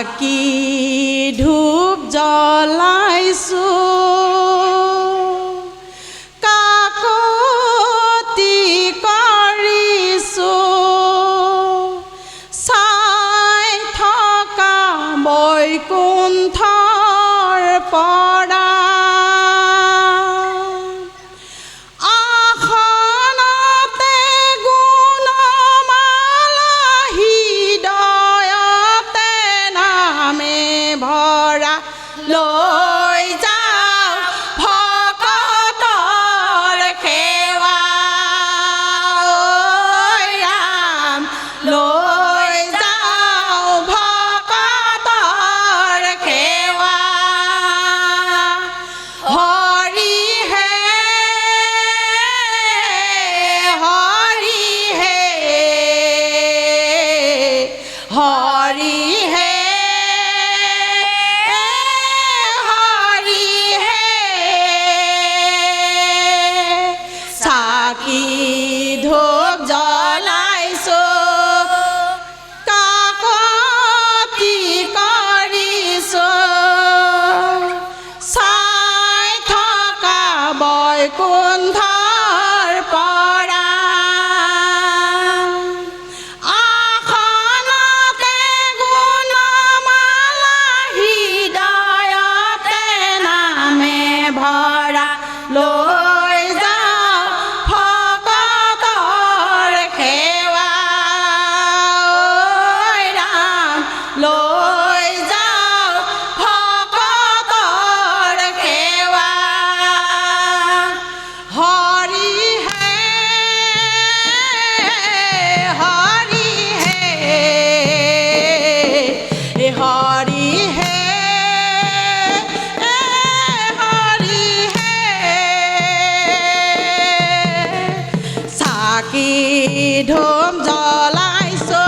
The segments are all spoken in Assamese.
চাকি ধূপ জ্বলাইছো কাকতি কৰিছো চাই থকা বৈকুণ্ঠৰ পৰা লৈ যাওঁ ভকতৰ সেৱা ৰাম লৈ যাওঁ ভকতৰ সেৱা হৰি হে হৰি হে হৰি হে চাকি ধূপ জ্বলাইছো কাকতি কৰিছো চাই থকা বৈকুণ্ঠৰ পৰা আসনতে গুণমালা হৃদয়তে নামে ভৰা লৈ যাওঁ ভকতৰ সেৱা ৰাম লৈ যাওঁ ভকতৰ সেৱা হৰি হে হৰি হে হৰি হে হৰি হে চাকি ধূপ জ্বলাইছো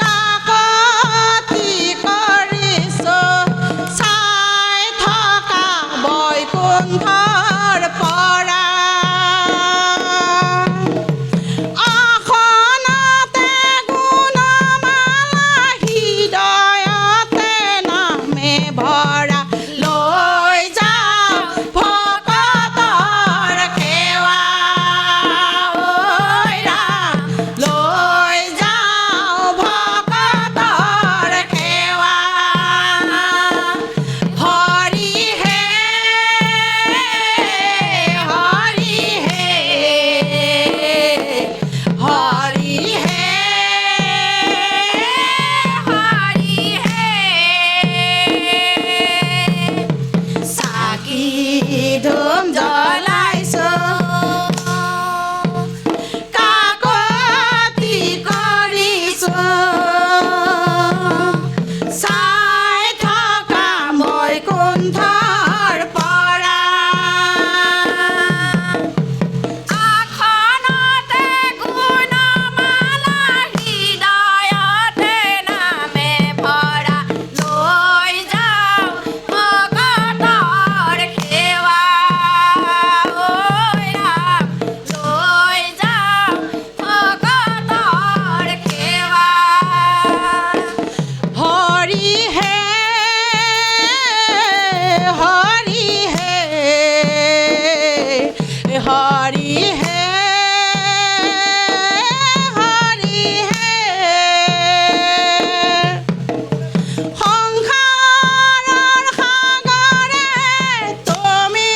কাকতি কৰিছো চাই থকা বৈকুণ্ঠৰ পৰা আসনতে গুণমালা হৃদয়তে নামে ভৰা লৈ যাওঁ ভকতৰ সেৱা ৰাম লৈ যাওঁ ভকতৰ সেৱা হৰি হে হৰি হে হৰি হে হৰি হে চাকি ধূপ জ্বলাইছো কাকতি কৰিছো চাই থকা বৈকুণ্ঠৰ পৰা আসনতে গুণমালা হৃদয়তে নামে ভৰা লৈ যাওঁ ভকতৰ সেৱা ৰাম লৈ যাওঁ ভকতৰ সেৱা হৰি হে হৰি হে হৰি হে হৰি হে সংসাৰৰ সাগৰে তুমি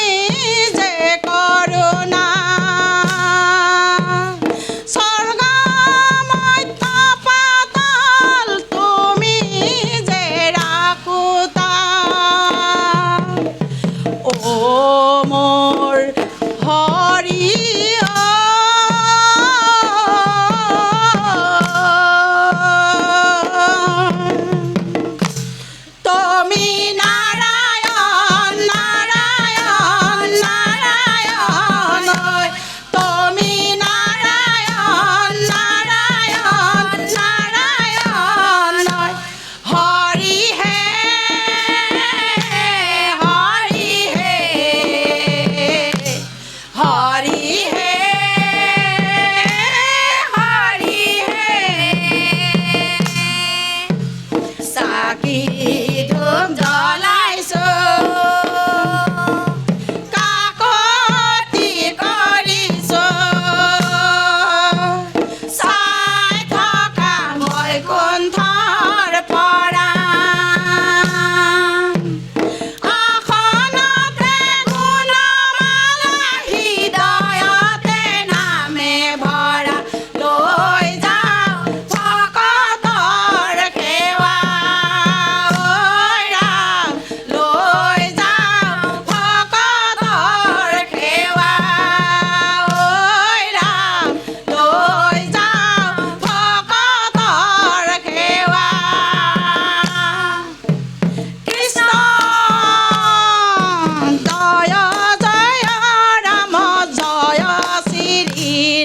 যে কৰুণা স্বৰ্গ মধ্য পাতাল তুমি যে ৰাখোতা ও মোৰ হৰি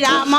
ৰাম